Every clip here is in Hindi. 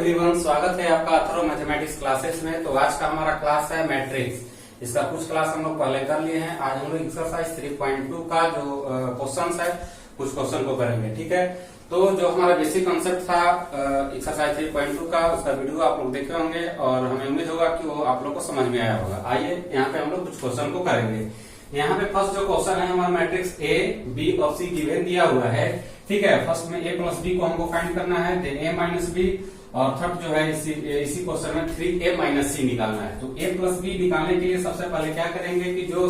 एवरीवन, स्वागत है आपका अथर्व मैथमेटिक्स क्लासेस में। तो आज का हमारा क्लास है मैट्रिक्स। इसका कुछ क्लास हम लोग पहले कर लिए हैं। आज हम लोग एक्सरसाइज 3.2 का जो क्वेश्चन है कुछ क्वेश्चन को करेंगे। ठीक है, तो जो हमारा बेसिक कॉन्सेप्ट था एक्सरसाइज 3.2 का, उसका वीडियो आप लोग देखे होंगे और हमें उम्मीद होगा कि वो आप लोग को समझ में आया होगा। आइए यहाँ पे हम लोग कुछ क्वेश्चन को करेंगे। यहाँ पे फर्स्ट जो क्वेश्चन है हमारा मैट्रिक्स ए बी और सी गिवन दिया हुआ है। ठीक है, फर्स्ट में ए प्लस बी को हमको फाइंड करना है, देन ए माइनस बी, और थर्ड जो है इसी क्वेश्चन में 3a माइनस सी निकालना है। तो ए प्लस बी निकालने के लिए सबसे पहले क्या करेंगे कि जो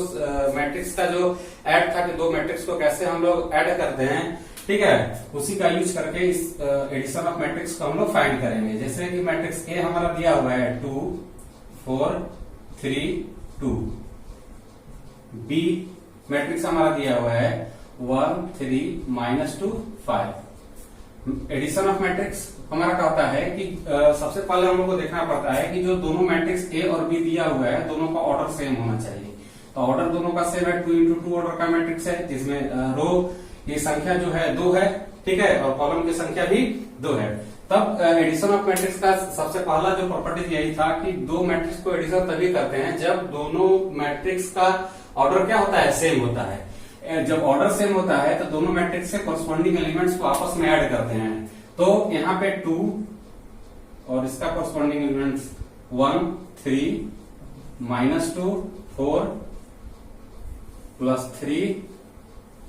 मैट्रिक्स का जो ऐड था कि दो मैट्रिक्स को कैसे हम लोग ऐड करते हैं, ठीक है, उसी का यूज करके इस एडिशन ऑफ मैट्रिक्स को हम लोग फाइंड करेंगे। जैसे कि मैट्रिक्स ए हमारा दिया हुआ है 2 4 3 2, बी मैट्रिक्स हमारा दिया हुआ है 1 3 -2 5। एडिशन ऑफ मैट्रिक्स हमारा कहता है कि सबसे पहले हम लोग को देखना पड़ता है कि जो दोनों मैट्रिक्स ए और बी दिया हुआ है दोनों का ऑर्डर सेम होना चाहिए। तो ऑर्डर दोनों का सेम है, 2 × 2 ऑर्डर का मैट्रिक्स है, जिसमें रो की संख्या जो है 2 है, ठीक है, और कॉलम की संख्या भी 2 है। तब एडिशन ऑफ मैट्रिक्स का सबसे पहला जो प्रॉपर्टी यही था कि दो मैट्रिक्स को एडिशन तभी करते हैं जब दोनों मैट्रिक्स का ऑर्डर क्या होता है, सेम होता है। जब ऑर्डर सेम होता है तो दोनों मैट्रिक्स से कॉरस्पॉन्डिंग एलिमेंट्स को आपस में ऐड करते हैं। तो यहाँ पे 2 और इसका कॉरस्पॉन्डिंग एलिमेंट्स 1 3 -2 4 +3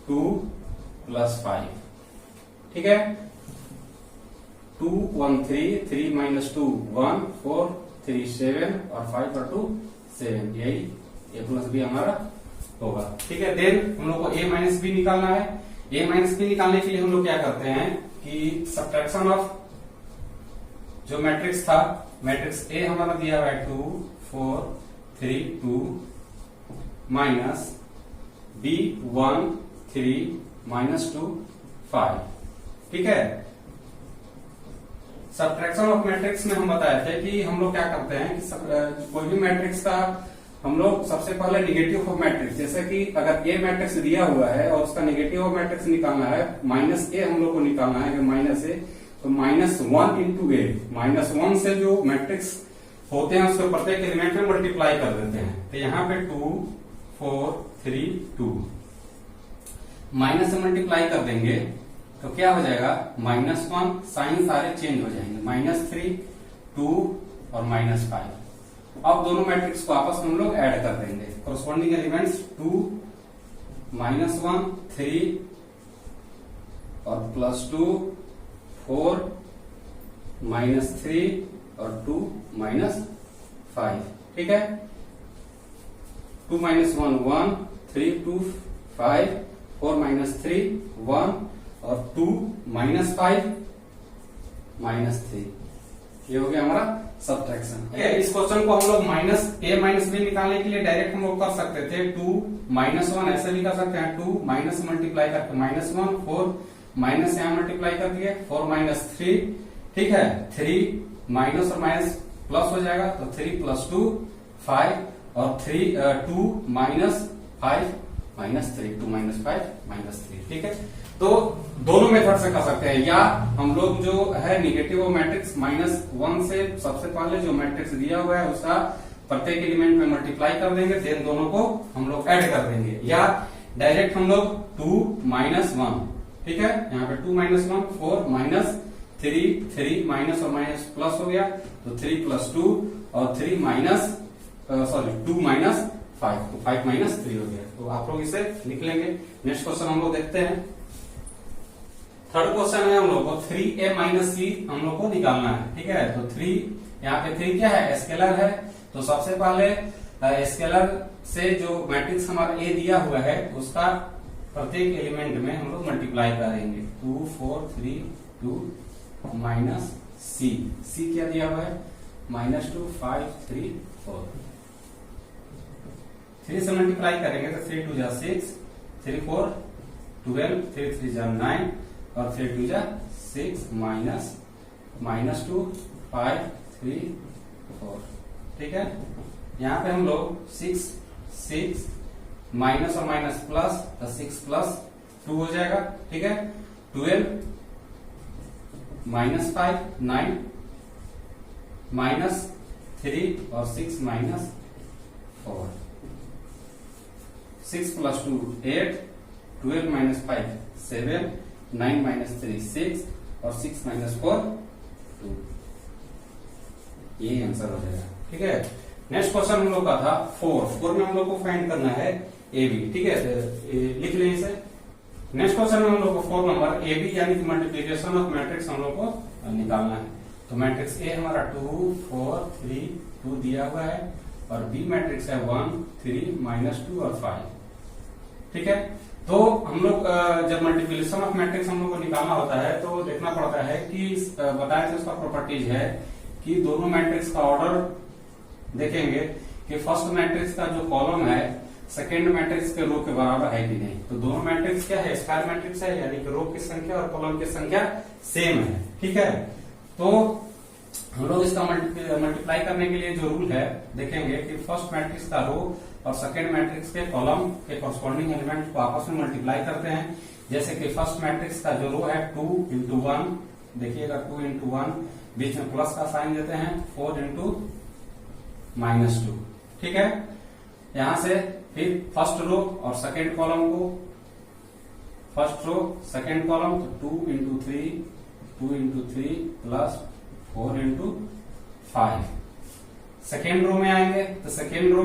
2 +5, ठीक है। 2 1 3 3 -2 1 4 3 7 और 5 और 2 7, यही ए प्लस बी हमारा होगा। ठीक है, देन हम लोग को ए माइनस बी निकालना है। ए माइनस बी निकालने के लिए हम लोग क्या करते हैं कि सब्ट्रैक्शन ऑफ जो मैट्रिक्स था, मैट्रिक्स ए हमारा दिया हुआ है 2 4 3 2 माइनस बी 1 3 -2 5, ठीक है। सब्ट्रैक्शन ऑफ मैट्रिक्स में हम बताए थे कि हम लोग क्या करते हैं कि कोई भी मैट्रिक्स का हम लोग सबसे पहले निगेटिव ऑफ मैट्रिक्स, जैसे कि अगर ए मैट्रिक्स दिया हुआ है और उसका निगेटिव ऑफ मैट्रिक्स निकालना है, -a हम लोग को निकालना है, -a तो -1 × a, -1 से जो मैट्रिक्स होते हैं उसको प्रत्येक एलिमेंट में मल्टीप्लाई कर देते हैं। तो यहाँ पे 2 4 3 2 माइनस से मल्टीप्लाई कर देंगे तो क्या हो जाएगा, -1, साइन सारे चेंज हो जाएंगे, -3 2 और -5। अब दोनों मैट्रिक्स को आपस में हम लोग ऐड कर देंगे। कॉरस्पॉन्डिंग एलिमेंट्स 2 -1 3 और +2 4 -3 और 2 -5, ठीक है। 2 -1 1 3 2 5 4 -3 1 और 2 -5 -3, ये हो गया हमारा सब्ट्रैक्शन। ठीक है, इस क्वेश्चन को हम लोग -a माइनस बी निकालने के लिए डायरेक्ट हम लोग कर सकते थे 2 -1 ऐसे भी कर सकते हैं, 2 माइनस मल्टीप्लाई करके -1 4 माइनस यहाँ मल्टीप्लाई कर दिए 4 -3, ठीक है, 3 माइनस और माइनस प्लस हो जाएगा तो 3 +2 5 और 2 -5 -3 2 -5 -3, ठीक है। तो दोनों मेथड से कर सकते हैं, या हम लोग जो है निगेटिव मैट्रिक्स -1 से सबसे पहले जो मैट्रिक्स दिया हुआ है उसका प्रत्येक एलिमेंट में मल्टीप्लाई कर देंगे, देन दोनों को हम लोग ऐड कर देंगे, या डायरेक्ट हम लोग 2 -1, ठीक है, यहाँ पे 2 -1 4 -3 3 माइनस और माइनस प्लस हो गया तो 3 +2 और 3 2 -5 तो 5 -3 हो गया। तो आप लोग इसे लिख लेंगे। नेक्स्ट क्वेश्चन हम लोग देखते हैं। थर्ड क्वेश्चन है हम लोग को 3a माइनस सी हम लोग को निकालना है, ठीक है। तो 3 यहाँ पे 3 क्या है, स्केलर है। तो सबसे पहले स्केलर से जो मैट्रिक्स हमारा ए दिया हुआ है उसका प्रत्येक एलिमेंट में हम लोग मल्टीप्लाई करेंगे। 2 4 3 2 माइनस सी क्या दिया हुआ है, -2 5 3 4। 3 से मल्टीप्लाई करेंगे तो 3 2 6 3 4 12 3 3 9 और 3 2 6 -2 5 3 4, ठीक है। यहाँ पे हम लोग 6 माइनस और माइनस प्लस तो 6 + 2 हो जाएगा, ठीक है। 12 -5 9 -3 और 6 -4। 6 + 2 8, 12 - 5 7, 9 - 3 6 और 6 - 4 2। ये आंसर हो जाएगा। ठीक है, नेक्स्ट क्वेश्चन हम लोग का था 4 में हम लोग को फाइंड करना है ए बी। ठीक है, लिख लें इसे। नेक्स्ट क्वेश्चन में हम लोग को 4 नंबर ए बी यानी कि मल्टीप्लीकेशन ऑफ मैट्रिक्स हम लोग को निकालना है। तो मैट्रिक्स ए हमारा 2 4 3 2 दिया हुआ है और बी मैट्रिक्स है 1 3 -2 और 5। ठीक है, तो हम लोग जब मल्टीप्लीकेशन ऑफ मैट्रिक्स हम लोग को निकालना होता है तो देखना पड़ता है कि बताए थे उसका प्रॉपर्टीज है कि दोनों मैट्रिक्स का ऑर्डर देखेंगे कि फर्स्ट मैट्रिक्स का जो कॉलम है सेकेंड मैट्रिक्स के रो के बराबर है कि नहीं। तो दोनों मैट्रिक्स क्या है, स्क्वायर मैट्रिक्स है, यानी कि रो की संख्या और कॉलम की संख्या सेम है। ठीक है, तो हम लोग इसका मल्टीप्लाई करने के लिए जो रूल है देखेंगे कि फर्स्ट मैट्रिक्स का रो और सेकेंड मैट्रिक्स के कॉलम के कॉरस्पॉन्डिंग एलिमेंट को आपस में मल्टीप्लाई करते हैं। जैसे कि फर्स्ट मैट्रिक्स का जो रो है 2 × 1, देखिएगा 2 × 1, बीच में प्लस का साइन देते हैं, 4 × -2। ठीक है, यहां से फिर फर्स्ट रो और सेकेंड कॉलम को, फर्स्ट रो सेकेंड कॉलम, तो 2 × 3 प्लस 4 × 5। सेकेंड रो में आएंगे तो सेकेंड रो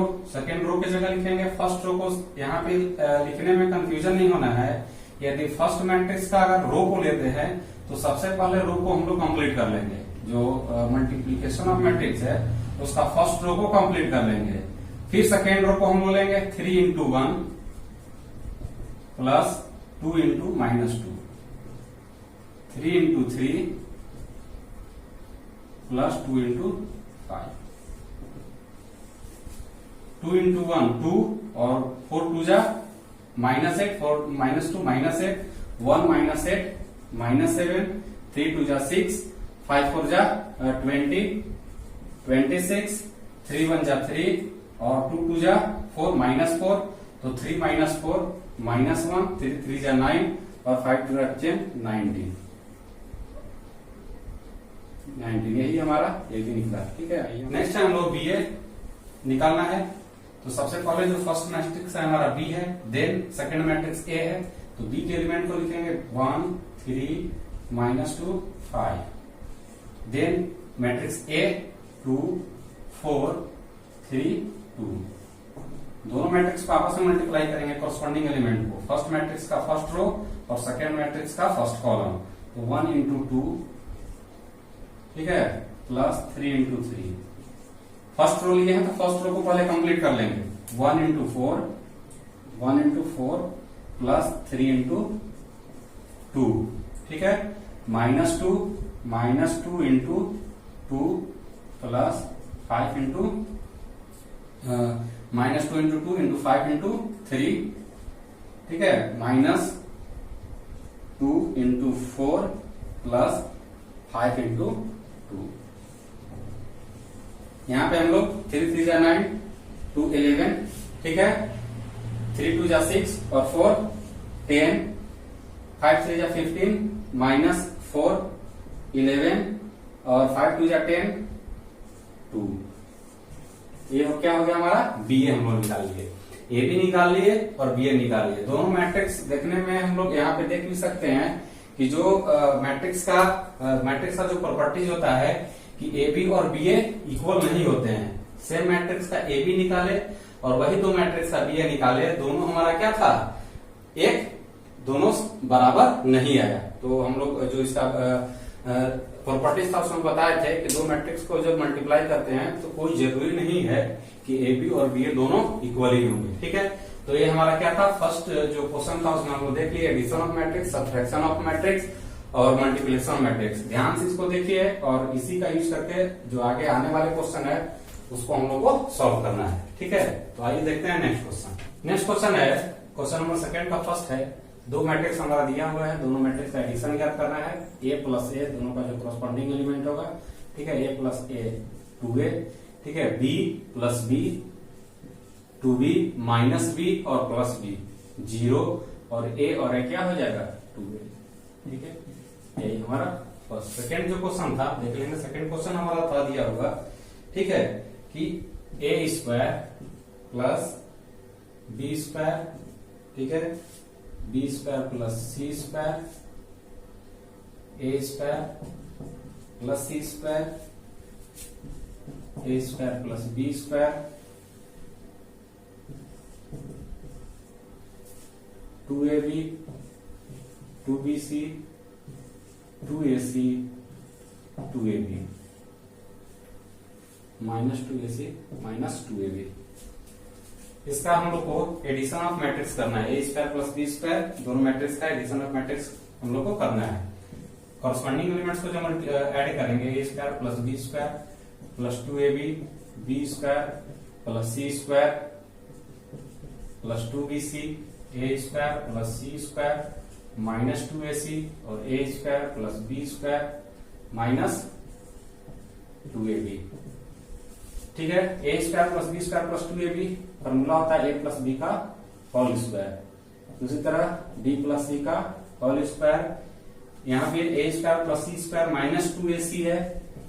की जगह लिखेंगे फर्स्ट रो को। यहाँ पे लिखने में कंफ्यूजन नहीं होना है। यदि फर्स्ट मैट्रिक्स का अगर रो को लेते हैं तो सबसे पहले रो को हम लोग कंप्लीट कर लेंगे। जो मल्टीप्लीकेशन ऑफ मैट्रिक्स है उसका फर्स्ट रो को कंप्लीट कर लेंगे। फिर सेकेंड रो को हम लोग लेंगे 3 × 1 प्लस 2 × -2, 3 × 3 प्लस 2 × 5, 2 × 1 2 और 4 2 जा -8, 4 -2 -8, 1 -8 -7, 3 2 जा 6, 5 4 जा 20 26, 3 1 जा 3 और 2 2 जा 4 -4, तो 3 -4 -1, 3 3 जा 9 और 5 2 जा 10 19। यही हमारा ये भी निकला। ठीक है, नेक्स्ट हम लोग बी ए निकालना है। तो सबसे पहले जो फर्स्ट मैट्रिक्स है हमारा बी है, देन सेकंड मैट्रिक्स ए है। तो बी के एलिमेंट को लिखेंगे 1 3 -2 5, देन मैट्रिक्स ए 2 4 3 2। दोनों मैट्रिक्स को आपस में मल्टीप्लाई करेंगे कॉरस्पॉन्डिंग एलिमेंट को, फर्स्ट मैट्रिक्स का फर्स्ट रो और सेकेंड मैट्रिक्स का फर्स्ट कॉलम। तो 1 × 2, ठीक है, प्लस 3 × 3। फर्स्ट रो लिए हैं तो फर्स्ट रो को पहले कंप्लीट कर लेंगे। 1 × 4 प्लस 3 × 2, ठीक है, -2 × 2 प्लस 5 × -2 × 2 × 5 × 3, ठीक है, -2 × 4 प्लस 5 × 2। यहां पे हम लोग 3 3 जा 9, 2 11, ठीक है, 3 2 जा 6 और 4 10, 5 3 जा 15, -4 11 और 5 2 जा 10 2। ये क्या हो गया हमारा बी ए हम लोग निकाल लिए, ए भी निकाल लिए और बी ए निकाल लिए। दोनों मैट्रिक्स देखने में हम लोग यहाँ पे देख भी सकते हैं कि जो मैट्रिक्स का जो प्रॉपर्टीज होता है कि ए बी और बी ए इक्वल नहीं होते हैं। सेम मैट्रिक्स का ए बी निकाले और वही दो मैट्रिक्स का बी ए निकाले, दोनों हमारा क्या था, दोनों बराबर नहीं आया। तो हम लोग जो इसका प्रॉपर्टीज था उसमें बताए थे कि दो मैट्रिक्स को जब मल्टीप्लाई करते हैं तो कोई जरूरी नहीं है कि ए बी और बी ए दोनों इक्वल ही होंगे। ठीक है, तो ये हमारा क्या था, फर्स्ट जो क्वेश्चन था उसमें हम लोग देख लिए addition of matrix, subtraction of matrix और मल्टीप्लिकेशन मैट्रिक्स। ध्यान से इसको देखिए और इसी का यूज करके जो आगे आने वाले क्वेश्चन है उसको हम लोग को सॉल्व करना है। ठीक है, तो आइए देखते हैं नेक्स्ट क्वेश्चन। नेक्स्ट क्वेश्चन है क्वेश्चन नंबर सेकंड का फर्स्ट है, दो मैट्रिक्स हमारा दिया हुआ है, दोनों मैट्रिक्स का एडिशन ज्ञात करना है। ए प्लस ए दोनों का जो कॉरस्पॉन्डिंग एलिमेंट होगा, ठीक है, ए प्लस ए 2a, ठीक है, b plus b 2b minus b और प्लस बी 0 और ए क्या हो जाएगा 2a। ठीक है, यही हमारा फर्स्ट। सेकेंड जो क्वेश्चन था देख लेंगे, सेकेंड क्वेश्चन हमारा था दिया होगा, ठीक है, कि A square plus B square, ठीक है, B square plus C square, A square plus C square, A square plus B square, 2ab 2bc 2ac 2ab minus 2ac minus 2ab। इसका हम लोग को एडिशन ऑफ मैट्रिक्स करना है, A square plus B square, दोनों मैट्रिक्स का एडिशन ऑफ मैट्रिक्स हम लोग को करना है। कॉरस्पॉन्डिंग एलिमेंट्स को जब हम ऐड करेंगे, A square plus B square plus 2ab B square plus C square plus 2bc A square plus C square minus 2ac और A square plus B square minus 2ab, ठीक है। A square plus B square plus 2ab formula होता है ए प्लस बी का होल स्क्वायर। दूसरी तरह डी प्लस सी का होल स्क्वायर, यहाँ पे ए square plus C square minus 2ac है,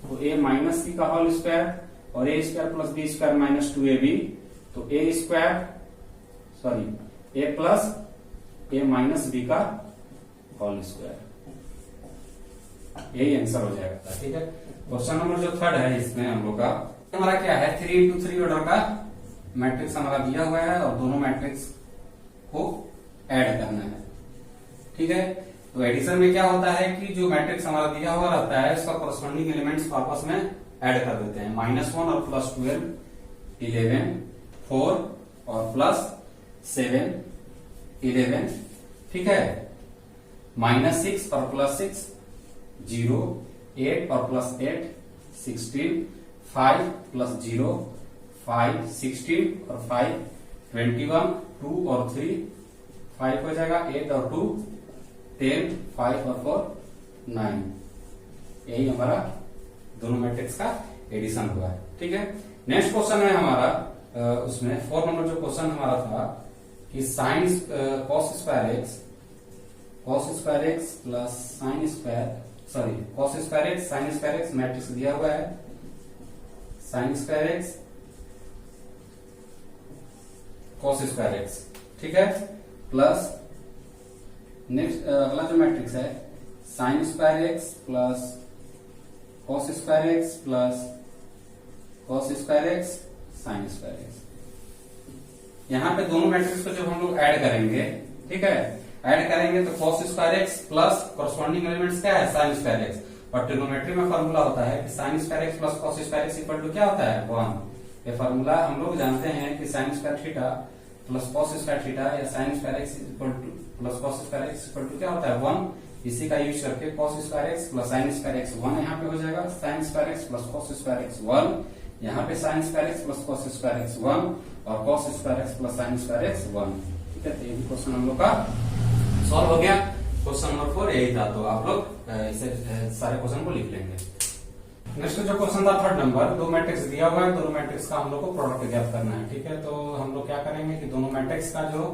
तो ए माइनस सी का होल स्क्वायर और A square plus B square minus 2ab, तो A square sorry A plus A minus B का होल स्क्वायर, यही आंसर हो जाएगा, ठीक है। क्वेश्चन नंबर जो थर्ड है इसमें हम लोग का हमारा क्या है, 3x3 ऑर्डर का मैट्रिक्स हमारा दिया हुआ है और दोनों मैट्रिक्स को ऐड करना है, ठीक है। तो एडिशन में क्या होता है कि जो मैट्रिक्स हमारा दिया हुआ रहता है उसका कॉरस्पॉन्डिंग एलिमेंट्स आपस में ऐड कर देते हैं, -1 और +12 11 4 और +7 11, ठीक है, -6 और +6 0 8 और +8 16 5 + 0 5 16 और 5 21 2 और 3 5 हो जाएगा, 8 और 2 10 5 और 4 9, यही हमारा दोनों मैट्रिक्स का एडिशन हुआ है, ठीक है। नेक्स्ट क्वेश्चन है हमारा उसमें 4 नंबर जो क्वेश्चन हमारा था कि sine cos square x plus sine square sorry cos square x sign square x matrix दिया हुआ है, sine square x cos square x, ठीक है, प्लस नेक्स्ट अगला जो मैट्रिक्स है sine square x plus cos square x plus cos square x sign square x. यहाँ पे दोनों मैट्रिक्स को जब हम लोग ऐड करेंगे, ठीक है, ऐड करेंगे तो cos square x plus corresponding elements क्या है, साइन स्क्वायर एक्स, और ट्रिग्नोमेट्री में फॉर्मूला होता है कि sine square x plus cos square x equal to क्या होता है 1। ये फॉर्मूला हम लोग जानते हैं कि sine square theta plus cos square theta या sine square x equal to plus cos square x equal to क्या होता है 1। इसी का यूज करके cos square x plus sine square x 1 यहाँ पे हो जाएगा, sine square x plus cos square x 1, यहाँ पे sine square x plus cos square x 1 और cos square x plus sine square x 1, ठीक है। तो ये क्वेश्चन हम लोग का सॉल्व हो गया। क्वेश्चन नंबर 4 यही था, तो आप लोग इसे सारे क्वेश्चन को लिख लेंगे। नेक्स्ट जो क्वेश्चन था थर्ड नंबर, दो मैट्रिक्स दिया हुआ है, दोनों मैट्रिक्स का हम लोग को प्रोडक्ट ज्ञात करना है, ठीक है। तो हम लोग क्या करेंगे कि दोनों मैट्रिक्स का जो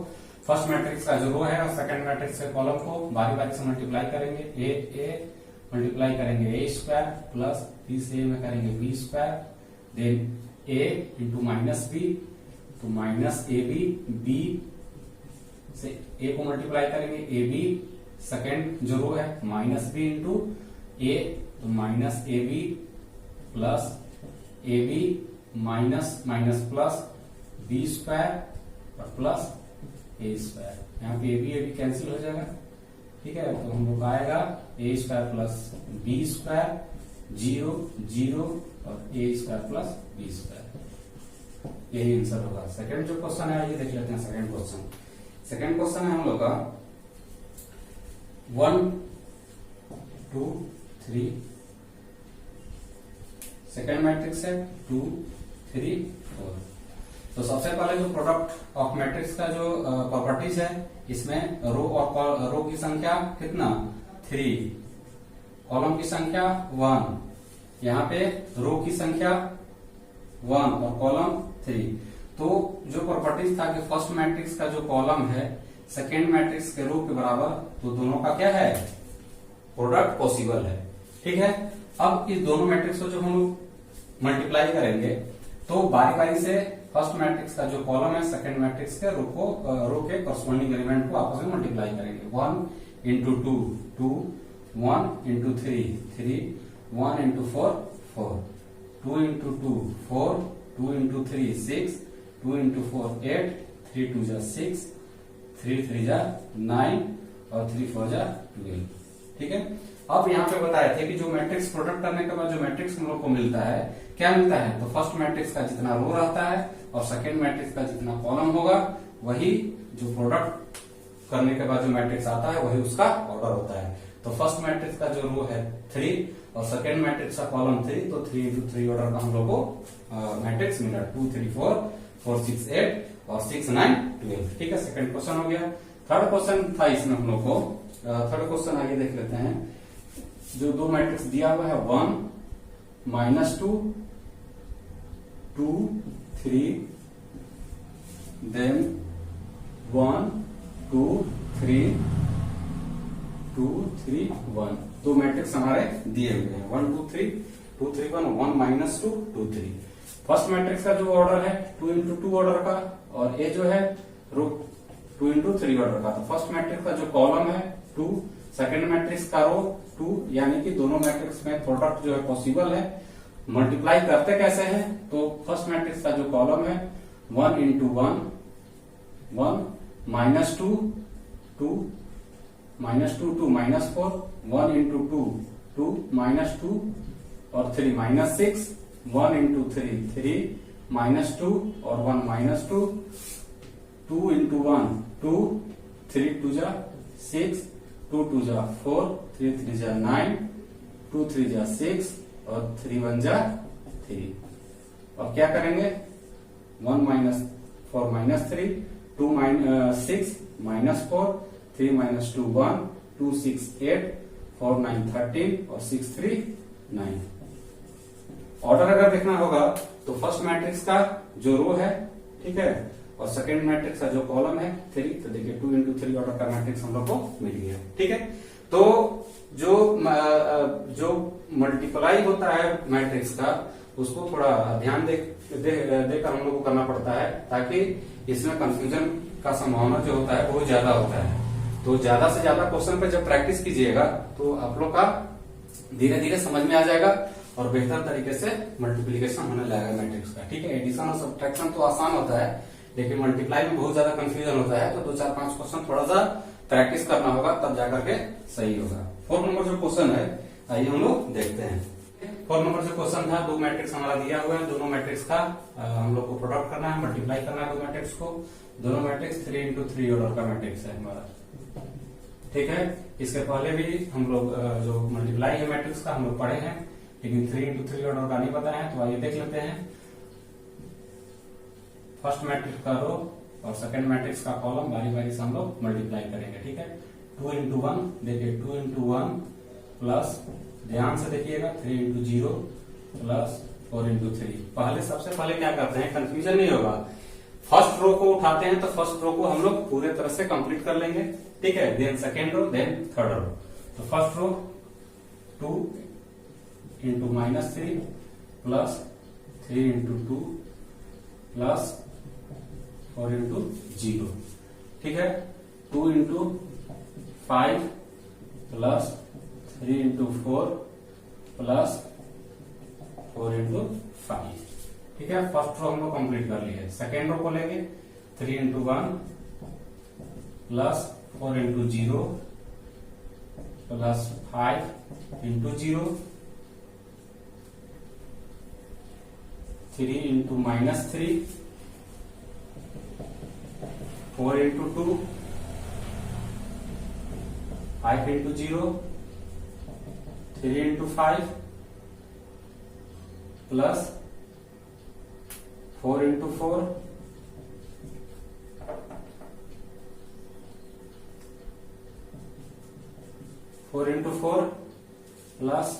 फर्स्ट मैट्रिक्स का जो रो है और सेकंड मैट्रिक्स के कॉलम को बारी बारी से मल्टीप्लाई करेंगे, ए मल्टीप्लाई करेंगे ए स्क्वायर प्लस बी से में करेंगे बी स्क्वायर, देन ए इंटू माइनस बी तो माइनस ए बी से ए को मल्टीप्लाई करेंगे ए बी, सेकेंड जो रो है माइनस बी इंटू ए तो minus a b plus a b minus minus plus B square और प्लस ए स्क्वायर, यहाँ पे ए बी कैंसिल हो जाएगा, ठीक है। तो हम लोग आएगा ए स्क्वायर प्लस बी स्क्वायर 0 0 और A square plus B square, यही आंसर होगा। सेकंड जो क्वेश्चन है ये देख लेते हैं। सेकंड क्वेश्चन है हम लोग का 1 2 3, सेकेंड मैट्रिक्स है 2 3 4। तो सबसे पहले जो प्रोडक्ट ऑफ मैट्रिक्स का जो प्रॉपर्टीज है, इसमें रो और रो की संख्या कितना 3, कॉलम की संख्या 1, यहाँ पे रो की संख्या 1 और कॉलम 3। तो जो प्रॉपर्टीज था कि फर्स्ट मैट्रिक्स का जो कॉलम है सेकेंड मैट्रिक्स के रो के बराबर, तो दोनों का क्या है प्रोडक्ट पॉसिबल है, ठीक है। अब इस दोनों मैट्रिक्स को जब हम लोग मल्टीप्लाई करेंगे तो बारी बारी से फर्स्ट मैट्रिक्स का जो कॉलम है सेकंड मैट्रिक्स के रो के करस्पॉन्डिंग एलिमेंट को आपस में मल्टीप्लाई करेंगे। 1 into 2 2, 1 into 3 3, 1 into 4 4, 2 into 2 4, 2 into 3 6, 2 into 4 8, 3 2 जा 6, 3 3 जा 9 और 3 4 जा 12। ठीक है। अब यहाँ पे बताए थे कि जो मैट्रिक्स प्रोडक्ट करने के बाद जो मैट्रिक्स हम लोग को मिलता है क्या मिलता है, तो फर्स्ट मैट्रिक्स का जितना रो रहता है और सेकेंड मैट्रिक्स का जितना कॉलम होगा वही जो प्रोडक्ट करने के बाद जो मैट्रिक्स आता है वही उसका ऑर्डर होता है। तो फर्स्ट मैट्रिक्स का जो रो है 3 और सेकेंड मैट्रिक्स का कॉलम 3, तो 3 इंटू 3 ऑर्डर का हम लोग को मैट्रिक्स मिला 2 3 4 4 6 8 और 6 9 12। ठीक है, सेकंड क्वेश्चन हो गया। थर्ड क्वेश्चन था इसमें हम लोग को, थर्ड क्वेश्चन आगे देख लेते हैं। जो दो मैट्रिक्स दिया हुआ है 1 माइनस 2 2 3 देन 1 2 3 2 3 1, दो मैट्रिक्स हमारे दिए हुए हैं 1 2 3 2 3 1 1 माइनस 2 2 3। फर्स्ट मैट्रिक्स का जो ऑर्डर है 2 इंटू 2 ऑर्डर का और ये जो है रो 2 इंटू 3 ऑर्डर का। तो फर्स्ट मैट्रिक्स का जो कॉलम है 2, सेकेंड मैट्रिक्स का रो 2, यानी कि दोनों मैट्रिक्स में प्रोडक्ट जो है पॉसिबल है। मल्टीप्लाई करते कैसे हैं, तो फर्स्ट मैट्रिक्स का जो कॉलम है 1 into 1 1 minus 2 2 minus 2 2 minus 4, 1 into 2 2 minus 2 और 3 माइनस 6, 1 इंटू 3 3 माइनस 2 और 1 माइनस 2, 2 इंटू 1 2, 3 2 जा 6, 2 2 जा 4, 3 3 जा 9, 2 3 जा 6 और 3 1 जा 3। अब क्या करेंगे 1 माइनस 4 माइनस 3, 2 6 माइनस 4, 3 माइनस 2 1, 2 6 8, 4 9 13 और 6 3 9। ऑर्डर अगर देखना होगा तो फर्स्ट मैट्रिक्स का जो रो है, ठीक है, और सेकेंड मैट्रिक्स का जो कॉलम है 3, तो देखिए 2 इंटू 3 ऑर्डर का मैट्रिक्स हम लोग को मिल गया। ठीक है, तो जो मल्टीप्लाई होता है मैट्रिक्स का उसको थोड़ा ध्यान देकर हम लोग को करना पड़ता है, ताकि इसमें कंफ्यूजन का संभावना जो होता है बहुत ज्यादा होता है। तो ज्यादा से ज्यादा क्वेश्चन पे जब प्रैक्टिस कीजिएगा तो आप लोग का धीरे धीरे समझ में आ जाएगा और बेहतर तरीके से मल्टीप्लीकेशन होने लगेगा मैट्रिक्स का। ठीक है, एडिशन और सब्ट्रैक्शन तो आसान होता है, लेकिन मल्टीप्लाई में बहुत ज्यादा कंफ्यूजन होता है। तो 2 4 5 क्वेश्चन थोड़ा सा प्रैक्टिस करना होगा, तब जाकर के सही होगा। 4 नंबर जो क्वेश्चन है आइए हम लोग देखते हैं। 4 नंबर जो क्वेश्चन था, दो मैट्रिक्स हमारा दिया हुआ है, दोनों मैट्रिक्स का हम लोग को प्रोडक्ट करना है, मल्टीप्लाई करना है दो मैट्रिक्स को। दोनों मैट्रिक्स 3 इंटू 3 ऑर्डर का मैट्रिक्स है हमारा। ठीक है, इसके पहले भी हम लोग जो मल्टीप्लाई है मैट्रिक्स का हम लोग पढ़े हैं, लेकिन 3 इंटू 3 ऑर्डर का नहीं पता है। तो आइए देख लेते हैं। फर्स्ट मैट्रिक्स का रो और सेकेंड मैट्रिक्स का कॉलम बारी बारी से हम लोग मल्टीप्लाई करेंगे। ठीक है, 2 इंटू 1 देखिए 2 इंटू 1 प्लस, ध्यान से देखिएगा 3 इंटू 0 प्लस 4 इंटू 3। सबसे पहले क्या करते हैं, कंफ्यूजन नहीं होगा, फर्स्ट रो को उठाते हैं तो फर्स्ट रो को हम लोग पूरे तरह से कंप्लीट कर लेंगे। ठीक है, then second row, then third row. तो first row 2 into minus 3 plus 3 into 2 plus 4 into 0। ठीक है, 2 into 5 plus 3 into 4 plus 4 into 5। ठीक है, फर्स्ट रो हम लोग कंप्लीट कर लिए। सेकेंड रो को लेंगे 3 into 1 plus 4 into 0 plus 5 into 0, 3 into minus 3, 4 into 2, 5 into 0, 3 into 5 plus 4 into 4, 4 into 4 plus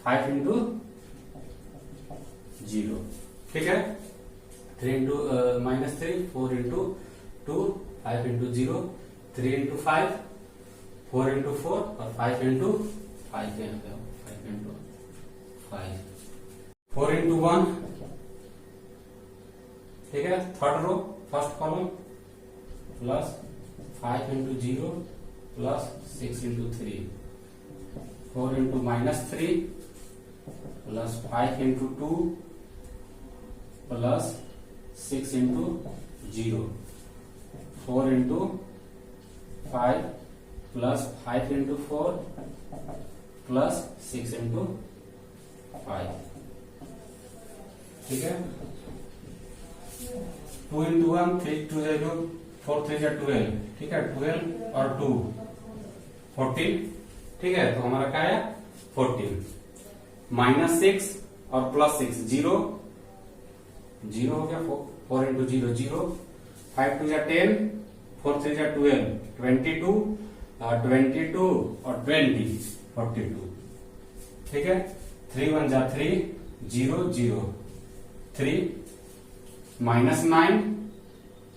5 into 0। ठीक है, 3 into minus 3, 4 into 2, 5 into 0, 3 into 5, 4 into 4 और 5 इंटू 5 यहाँ पे 5 इंटू 5, 4 इंटू 1, ठीक है। Third row first column plus 5 into 0 plus 6 into 3, 4 into -3 plus 5 into 2 plus 6 into 0, 4 into 5 plus 5 into 4 plus 6 into 5, ठीक है। 2 इंटू 1, 3 2 0, 4 3 12, ठीक है। 12 और 2 14, ठीक है। तो हमारा क्या है 14, -6 और +6 0 0 हो गया। 4 इंटू 0 0, 5 2 10, 4 3 12, 22 22 और 20 42, ठीक है। 3 1 3 0 0, 3 -9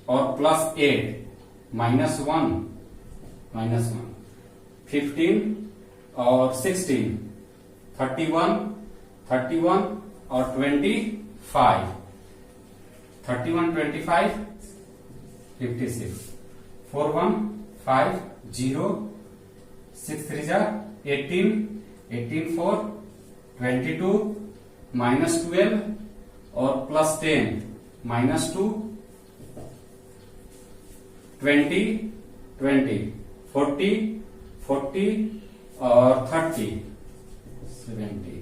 और +8 -1 15 और 16 31 31 और 25 31 25 56 4 1 5 0 6 3 18 18 4 22 -12 और +10 -2 20 20 40 40 और 30 70,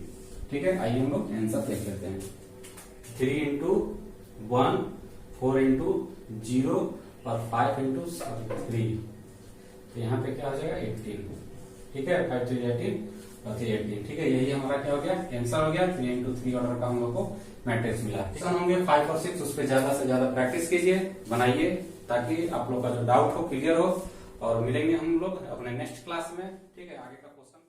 ठीक है। आइए हम लोग आंसर देख लेते हैं। 3 इंटू 1, 4 इंटू 0 और 5 इंटू 3, तो यहाँ पे क्या हो जाएगा 18, ठीक है। 5 3 18 और 3 18, ठीक है। यही हमारा क्या हो गया आंसर हो गया। 3 इंटू 3 ऑर्डर का हम लोग को मैट्रिक्स मिला। क्वेश्चन होंगे 5 और 6, उस पर ज्यादा से ज्यादा प्रैक्टिस कीजिए, बनाइए, ताकि आप लोग का जो डाउट हो क्लियर हो। और मिलेंगे हम लोग अपने नेक्स्ट क्लास में, ठीक है। आगे का क्वेश्चन